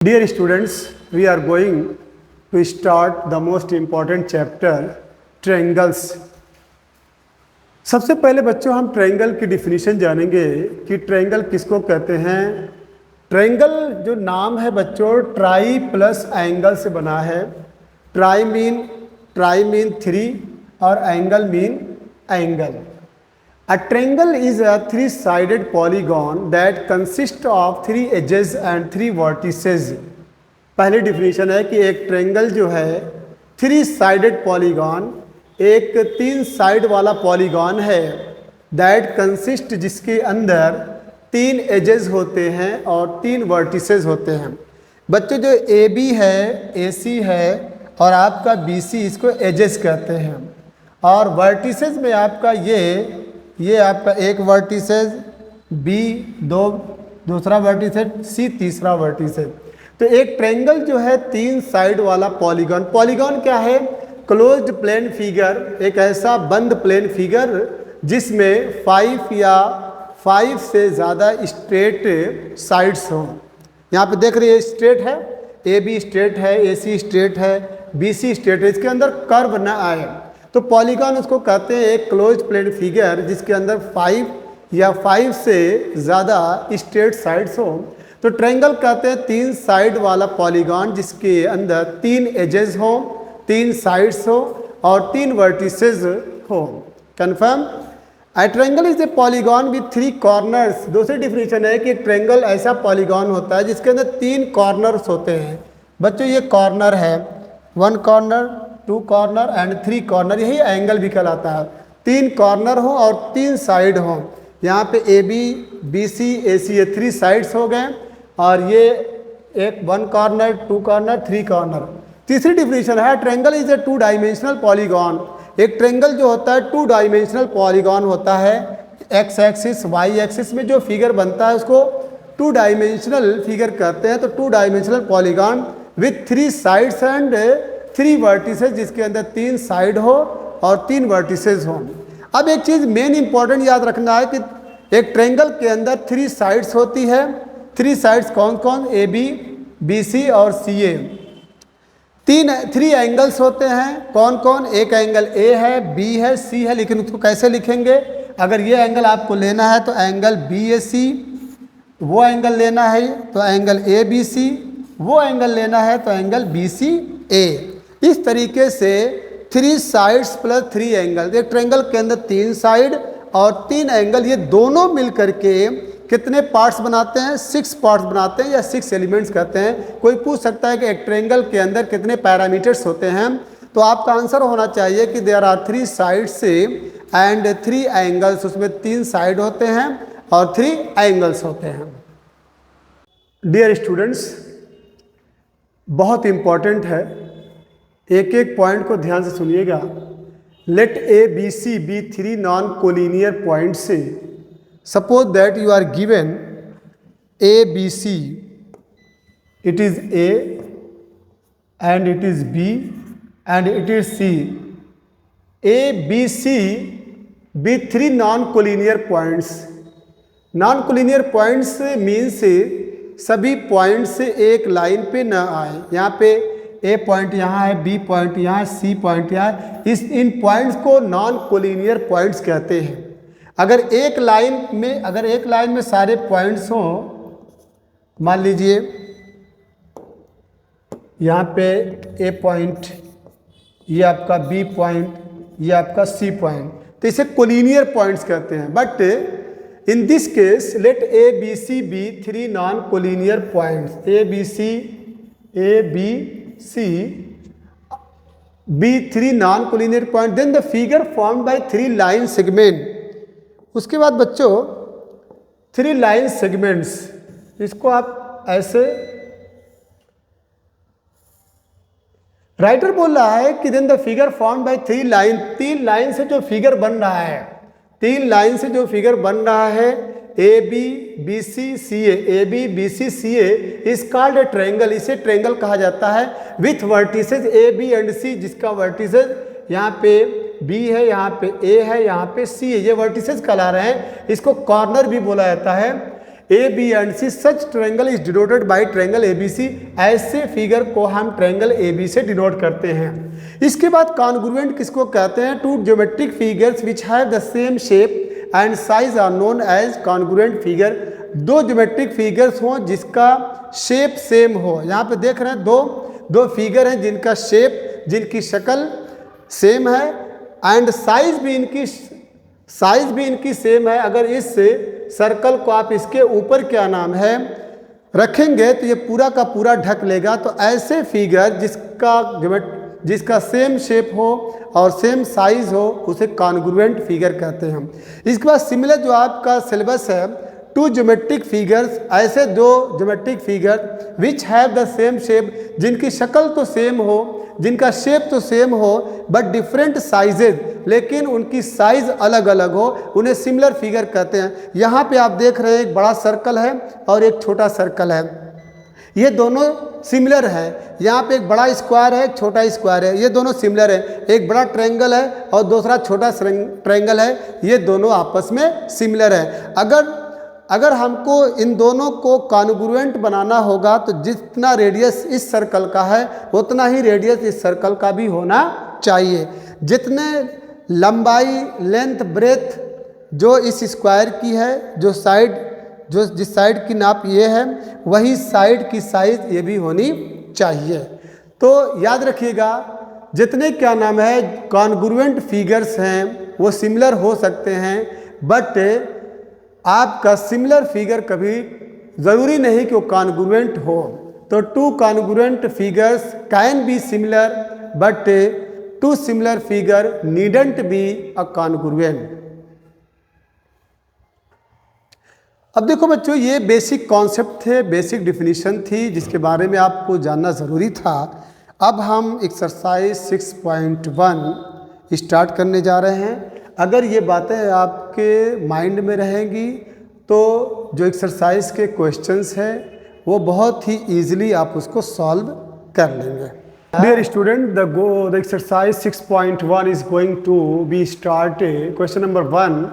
Dear students, we are going to start the most important chapter, triangles. सबसे पहले बच्चों हम ट्रायंगल की डिफिनीशन जानेंगे कि ट्रायंगल किसको कहते हैं। ट्रायंगल जो नाम है बच्चों ट्राई प्लस एंगल से बना है। ट्राई मीन थ्री और angle mean angle. A triangle is a three-sided polygon that consists of three edges and three vertices. पहली डिफिनीशन है कि एक ट्रायंगल जो है थ्री साइडेड पॉलीगॉन, एक तीन साइड वाला पॉलीगॉन है, दैट कंसिस्ट जिसके अंदर तीन एजेस होते हैं और तीन वर्टिसेस होते हैं। बच्चों जो ए बी है, ए सी है और आपका बी सी, इसको एजेस कहते हैं। और वर्टिसेस में आपका ये आपका एक वर्टिसेस, बी दूसरा वर्टिसेस, सी तीसरा वर्टिसेस। तो एक ट्रायंगल जो है तीन साइड वाला पॉलीगॉन। पॉलीगॉन क्या है? क्लोज्ड प्लेन फिगर, एक ऐसा बंद प्लेन फिगर जिसमें फाइव से ज़्यादा स्ट्रेट साइड्स हों। यहाँ पे देख रही है स्ट्रेट है, ए बी स्ट्रेट है, ए सी स्ट्रेट है, बी सी स्ट्रेट है, इसके अंदर कर्व ना आए तो पॉलीगॉन उसको कहते हैं एक क्लोज्ड प्लेन फिगर जिसके अंदर फाइव से ज़्यादा स्ट्रेट साइड्स हो। तो ट्रायंगल कहते हैं तीन साइड वाला पॉलीगॉन जिसके अंदर तीन एजेस हो, तीन साइड्स हो और तीन वर्टिसेस हो। Confirm? A triangle is A polygon with three corners. दूसरी डिफिनीशन है कि ट्रायंगल ऐसा पॉलीगॉन होता है जिसके अंदर तीन कॉर्नर्स होते हैं। बच्चों ये कॉर्नर है, one corner, two corner and three corner, यही एंगल भी कहलाता है। तीन कॉर्नर हो और तीन साइड हो। यहाँ पे ए बी, बी सी, ए सी, ये थ्री साइड्स हो गए और ये एक one corner, two corner, three corner. तीसरी डिफिनीशन है triangle is a two dimensional polygon. एक ट्रायंगल जो होता है टू डायमेंशनल पॉलीगॉन होता है। एक्स एक्सिस, वाई एक्सिस में जो फिगर बनता है उसको टू डायमेंशनल फिगर कहते हैं। तो to dimensional polygon with three sides and three vertices, जिसके अंदर तीन साइड हो और तीन वर्टिसेस हो। अब एक चीज़ मेन इंपॉर्टेंट याद रखना है कि एक ट्रायंगल के अंदर थ्री साइड्स होती है। थ्री साइड्स कौन कौन? ए बी, बी सी और सी ए। थ्री एंगल्स होते हैं कौन कौन? एक एंगल ए है, बी है, सी है। लेकिन उसको कैसे लिखेंगे? अगर ये एंगल आपको लेना है तो एंगल बी ए सी, वो एंगल लेना है तो एंगल ए बी सी, वो एंगल लेना है तो एंगल बी सी ए। इस तरीके से three sides plus three angle. एक ट्रायंगल के अंदर तीन साइड और तीन एंगल, ये दोनों मिलकर के कितने पार्ट्स बनाते हैं? 6 पार्ट्स बनाते हैं या 6 एलिमेंट्स कहते हैं। कोई पूछ सकता है कि एक ट्रायंगल के अंदर कितने पैरामीटर्स होते हैं, तो आपका आंसर होना चाहिए कि there are three sides and three angles. उसमें तीन साइड होते हैं और थ्री एंगल्स होते हैं। डियर स्टूडेंट्स, बहुत इंपॉर्टेंट है, एक एक पॉइंट को ध्यान से सुनिएगा। Let A B C be three non collinear point से। Suppose that you are given A B C, it is A and it is B and it is C. A B C be three non collinear points. Non collinear points means सभी points एक line पे न आए। यहाँ पे ए point यहाँ है, B point यहाँ है, सी पॉइंट यहाँ है। इन पॉइंट्स को नॉन कोलिनियर पॉइंट्स कहते हैं। अगर एक लाइन में सारे पॉइंट्स हों, मान लीजिए यहाँ पे ए पॉइंट, ये आपका बी पॉइंट, ये आपका सी पॉइंट, तो इसे कोलिनियर पॉइंट्स कहते हैं। But in this case let A B C be three non collinear points. A B C be three non collinear point, then the figure formed by three line segment. उसके बाद बच्चों three line segments, इसको आप ऐसे, writer बोल रहा है कि then the figure formed by three line, तीन लाइन से जो फिगर बन रहा है, तीन लाइन से जो फिगर बन रहा है, A B B C C A B B C C A is called a triangle. इसे ट्रायंगल कहा जाता है with vertices A B and C, जिसका वर्टिसेस यहाँ पे बी है, यहाँ पे ए है, यहाँ पे सी है, ये वर्टिसेस कहला रहे हैं। इसको कॉर्नर भी बोला जाता है। A B and C, such triangle is denoted by triangle A B C. ऐसे फिगर को हम ट्रायंगल ए बी से डिनोट करते हैं। इसके बाद कॉन्ग्रुएंट किसको कहते हैं? Two geometric figures which have the same shape and size are known as congruent figure. दो ज्योमेट्रिक फिगर्स हों जिसका शेप सेम हो। यहाँ पे देख रहे हैं दो फिगर हैं जिनका शेप, जिनकी शक्ल सेम है एंड साइज भी इनकी सेम है। अगर इस सर्कल को आप इसके ऊपर क्या नाम है रखेंगे तो ये पूरा का पूरा ढक लेगा। तो ऐसे फिगर जिसका सेम शेप हो और सेम साइज हो उसे कॉन्ग्रुएंट फिगर कहते हैं। इसके बाद सिमिलर जो आपका सिलेबस है, टू ज्योमेट्रिक फिगर्स, ऐसे दो geometric figure which have the same shape, जिनकी शक्ल तो सेम हो, जिनका शेप तो सेम हो बट डिफरेंट साइजेज, लेकिन उनकी साइज अलग अलग हो, उन्हें सिमिलर फिगर कहते हैं। यहाँ पे आप देख रहे हैं एक बड़ा सर्कल है और एक छोटा सर्कल है, ये दोनों सिमिलर है। यहाँ पे एक बड़ा स्क्वायर है, एक छोटा स्क्वायर है, ये दोनों सिमिलर है। एक बड़ा ट्रायंगल है और दूसरा छोटा ट्रायंगल है, ये दोनों आपस में सिमिलर है। अगर हमको इन दोनों को कॉन्ग्रुएंट बनाना होगा तो जितना रेडियस इस सर्कल का है उतना ही रेडियस इस सर्कल का भी होना चाहिए। जितने लंबाई, लेंथ, ब्रेथ जो इस स्क्वायर की है, जिस साइड की नाप ये है, वही साइड की साइज ये भी होनी चाहिए। तो याद रखिएगा, जितने क्या नाम है कॉन्ग्रुएंट फिगर्स हैं वो सिमिलर हो सकते हैं, बट आपका सिमिलर फिगर कभी ज़रूरी नहीं कि वो कॉन्ग्रुएंट हो। तो two congruent figures can be similar but two similar figure needn't be a congruent. अब देखो बच्चों, ये बेसिक कॉन्सेप्ट थे, बेसिक डिफिनीशन थी जिसके बारे में आपको जानना ज़रूरी था। अब हम एक्सरसाइज 6.1 स्टार्ट करने जा रहे हैं। अगर ये बातें आपके माइंड में रहेंगी तो जो एक्सरसाइज के क्वेश्चंस हैं वो बहुत ही ईजिली आप उसको सॉल्व कर लेंगे। Dear student, the exercise 6.1 is going to be started. Question number 1,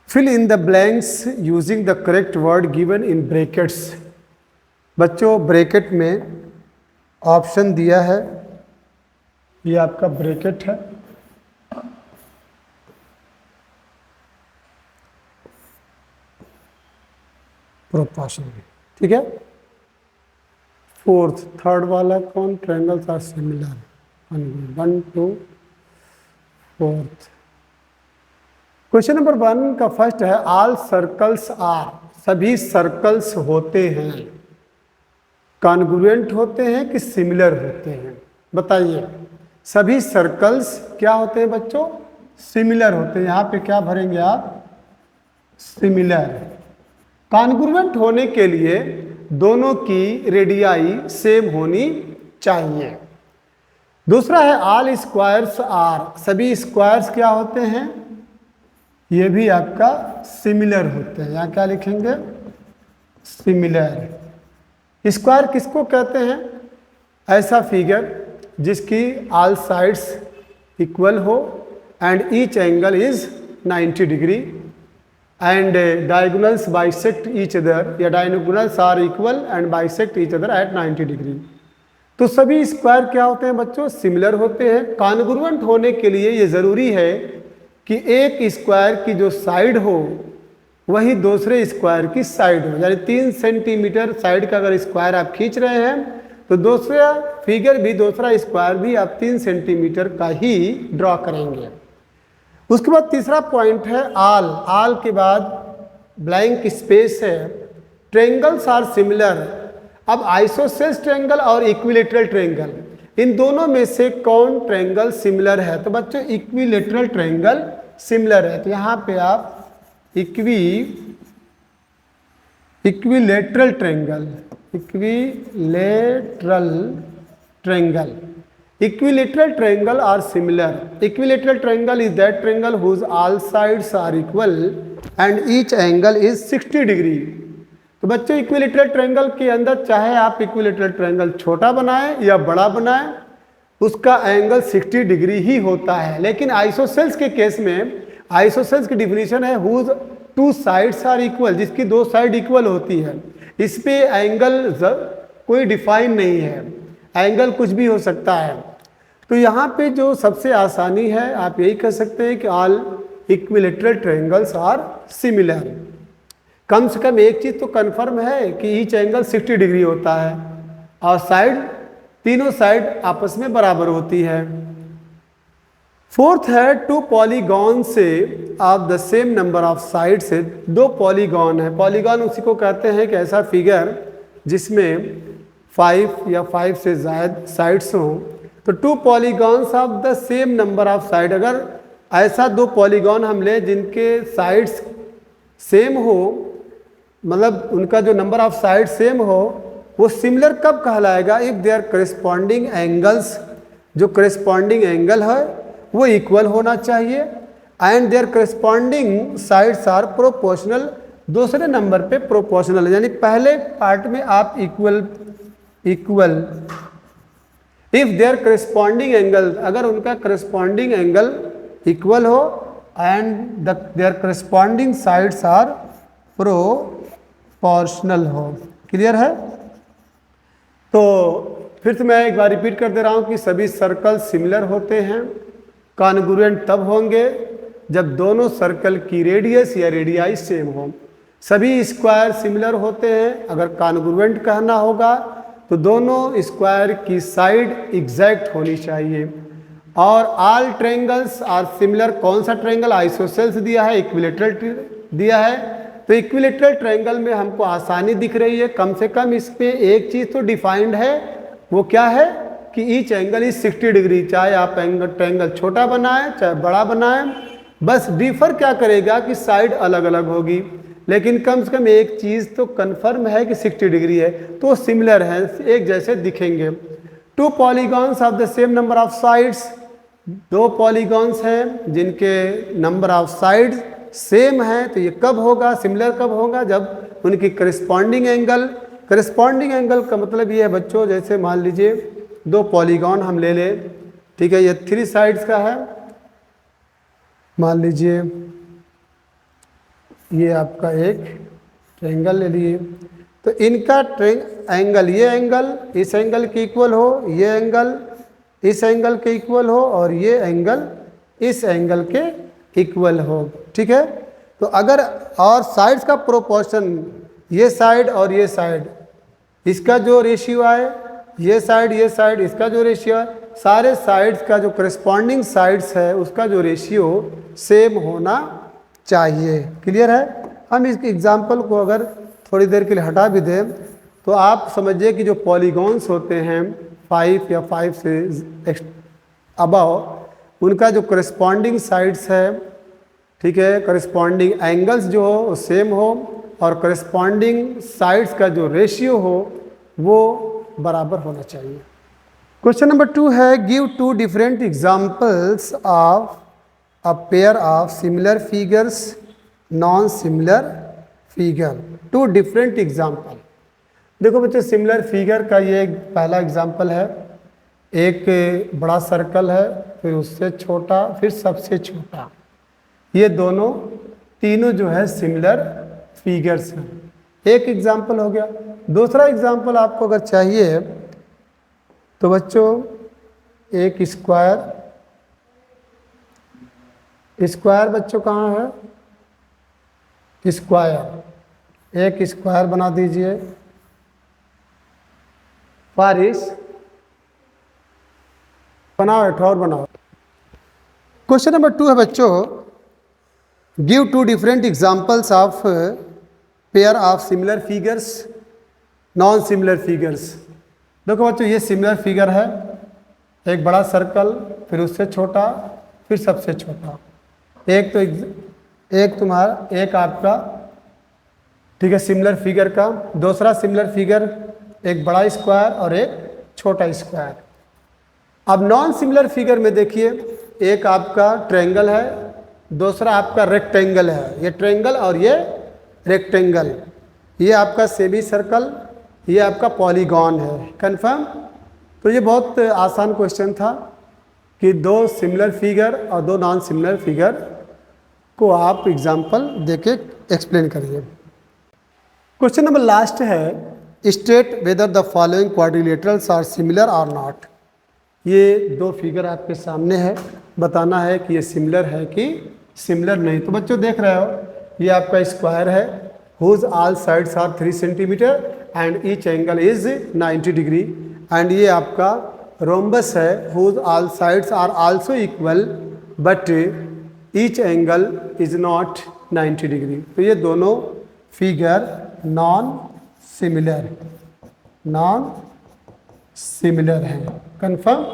fill in the blanks using the correct word given in brackets. बच्चों, ब्रैकेट में ऑप्शन दिया है, ये आपका ब्रैकेट है, प्रोपोर्शनल, ठीक है। फोर्थ, थर्ड वाला कौन? Triangles are similar, 1 2 4। Question number 1 का फर्स्ट है, ऑल सर्कल्स आर, सभी सर्कल्स होते हैं कॉन्ग्रुएंट होते हैं कि सिमिलर होते हैं? बताइए। सभी सर्कल्स क्या होते हैं बच्चों? सिमिलर होते हैं। यहाँ पे क्या भरेंगे आप? सिमिलर। कॉन्ग्रुएंट होने के लिए दोनों की रेडियाई सेम होनी चाहिए। दूसरा है, ऑल स्क्वायर्स आर, सभी स्क्वायर्स क्या होते हैं? ये भी आपका सिमिलर होते हैं। यहाँ क्या लिखेंगे? सिमिलर। स्क्वायर किसको कहते हैं? ऐसा फिगर जिसकी ऑल साइड्स इक्वल हो and each angle is 90 degree and diagonals bisect each other, या diagonals are equal and bisect each other at 90 degree. तो सभी स्क्वायर क्या होते हैं बच्चों? सिमिलर होते हैं। कॉन्ग्रुएंट होने के लिए ये ज़रूरी है कि एक स्क्वायर की जो साइड हो वही दूसरे स्क्वायर की साइड हो। यानी 3 सेंटीमीटर साइड का अगर स्क्वायर आप खींच रहे हैं तो दूसरा फिगर भी, दूसरा स्क्वायर भी आप 3 सेंटीमीटर का ही ड्रॉ करेंगे। उसके बाद तीसरा पॉइंट है ऑल के बाद ब्लैंक स्पेस है। Triangles are similar. अब आइसोसेल्स ट्रायंगल और इक्विलेटरल ट्रायंगल, इन दोनों में से कौन ट्रायंगल सिमिलर है? तो बच्चों, इक्विलेटरल ट्रायंगल सिमिलर है। तो यहाँ पे आप equilateral triangle Equilateral triangle are similar. Equilateral triangle is that triangle whose all sides are equal and each angle is 60 degree. तो बच्चों, इक्विलेटरल ट्रायंगल के अंदर चाहे आप इक्विलेटरल ट्रायंगल छोटा बनाएं या बड़ा बनाएं, उसका एंगल 60 डिग्री ही होता है। लेकिन आइसोसेल्स के केस में, आइसोसेल्स की डिफिनीशन है whose two sides are equal, जिसकी दो साइड इक्वल होती है, इस पे एंगल कोई डिफाइन नहीं है, एंगल कुछ भी हो सकता है। तो यहाँ पे जो सबसे आसानी है, आप यही कह सकते हैं कि all equilateral triangles are similar. कम से कम एक चीज़ तो कंफर्म है कि ईच एंगल 60 डिग्री होता है और साइड, तीनों साइड आपस में बराबर होती है। फोर्थ है टू पॉलीगॉन से of the same number of side से, दो पॉलीगॉन है। पॉलीगॉन उसी को कहते हैं कि ऐसा फिगर जिसमें 5 या 5 से ज़्यादा साइड्स हों। तो two polygons of the same number of side, अगर ऐसा दो पॉलीगॉन हम लें जिनके साइड्स सेम हो, मतलब उनका जो नंबर ऑफ साइड सेम हो, वो सिमिलर कब कहलाएगा? इफ देयर करेस्पॉन्डिंग एंगल्स, जो करेस्पॉन्डिंग एंगल है वो इक्वल होना चाहिए, and their corresponding sides are proportional, दूसरे नंबर पे प्रोपोर्शनल, यानी पहले पार्ट में आप equal if their corresponding angle, अगर उनका करेस्पॉन्डिंग एंगल इक्वल हो and their corresponding sides are proportional हो। क्लियर है? तो फिर से मैं एक बार रिपीट कर दे रहा हूं कि सभी सर्कल सिमिलर होते हैं। कॉन्ग्रुएंट तब होंगे जब दोनों सर्कल की रेडियस या रेडियाई सेम हो। सभी स्क्वायर सिमिलर होते हैं। अगर कॉन्ग्रुएंट कहना होगा तो दोनों स्क्वायर की साइड एग्जैक्ट होनी चाहिए। और ऑल ट्रायंगल्स आर सिमिलर, कौन सा ट्रायंगल? आइसोसेल्स दिया है, इक्विलेटरल दिया है। तो इक्विलेटरल ट्रायंगल में हमको आसानी दिख रही है, कम से कम इस पे एक चीज़ तो डिफाइंड है, वो क्या है कि ईच एंगल इज 60 डिग्री। चाहे आप ट्रायंगल छोटा बनाएं चाहे बड़ा बनाएं, बस डिफर क्या करेगा कि साइड अलग अलग होगी, लेकिन कम से कम एक चीज़ तो कंफर्म है कि 60 डिग्री है, तो सिमिलर है, एक जैसे दिखेंगे। Two polygons of the same number of sides, दो पॉलीगॉन्स हैं जिनके नंबर ऑफ साइड्स सेम है, तो ये कब होगा, सिमिलर कब होगा? जब उनकी करेस्पॉन्डिंग एंगल का मतलब ये है बच्चों, जैसे मान लीजिए दो पॉलीगॉन हम ले लें, ठीक है, ये 3 साइड्स का है, मान लीजिए ये आपका एक ट्रायंगल ले लिए, तो इनका एंगल, ये एंगल इस एंगल के इक्वल हो, ये एंगल इस एंगल के इक्वल हो, और ये एंगल इस एंगल के इक्वल हो। ठीक है? तो अगर और साइड्स का प्रोपोर्शन, ये साइड और ये साइड, इसका जो रेशियो आए, ये साइड इसका जो रेशियो है, सारे साइड्स का जो करस्पॉन्डिंग साइड्स है उसका जो रेशियो सेम होना चाहिए। क्लियर है? हम इस एग्जाम्पल को अगर थोड़ी देर के लिए हटा भी दें तो आप समझिए कि जो पॉलीगॉन्स होते हैं 5 या 5 से अबव, उनका जो करस्पॉन्डिंग साइड्स है, ठीक है, करस्पॉन्डिंग एंगल्स जो हो वो सेम हो, और करस्पॉन्डिंग साइड्स का जो रेशियो हो वो बराबर होना चाहिए। क्वेश्चन नंबर 2 है, give 2 different examples of a pair of similar figures, non similar figure. 2 different example. देखो बच्चे, सिमिलर फिगर का ये पहला एग्जाम्पल है, एक बड़ा सर्कल है, फिर उससे छोटा, फिर सबसे छोटा, ये दोनों तीनों जो है सिमिलर फिगर्स हैं। एक एग्जाम्पल हो गया। दूसरा एग्जाम्पल आपको अगर चाहिए तो बच्चों, एक स्क्वायर बच्चों कहाँ है? स्क्वायर, एक स्क्वायर बना दीजिए। फारिस बनाओ, एक और बनाओ। क्वेश्चन नंबर 2 है बच्चों, give 2 different examples of pair of similar figures, non similar figures. देखो बच्चों, ये सिमिलर फिगर है, एक बड़ा सर्कल, फिर उससे छोटा, फिर सबसे छोटा। एक आपका, ठीक है, सिमिलर फिगर का। दूसरा सिमिलर फिगर, एक बड़ा स्क्वायर और एक छोटा स्क्वायर। अब नॉन सिमिलर फिगर में देखिए, एक आपका ट्रायंगल है, दूसरा आपका रेक्टेंगल है। ये ट्रायंगल और ये रेक्टेंगल, ये आपका सेमी सर्कल, ये आपका पॉलीगॉन है। कंफर्म? तो ये बहुत आसान क्वेश्चन था कि 2 सिमिलर फिगर और 2 नॉन सिमिलर फिगर को आप एग्जाम्पल देके एक्सप्लेन करिए। क्वेश्चन नंबर लास्ट है, state whether the following quadrilaterals are similar और नॉट। ये दो फिगर आपके सामने है, बताना है कि ये सिमिलर है कि सिमिलर नहीं। तो बच्चों देख रहे हो, ये आपका स्क्वायर है whose all sides are 3 centimetre and each angle is 90 degree, and ये आपका रोम्बस है whose all sides are also equal but each angle is not 90 degree. तो ये दोनों फिगर नॉन सिमिलर हैं, कंफर्म।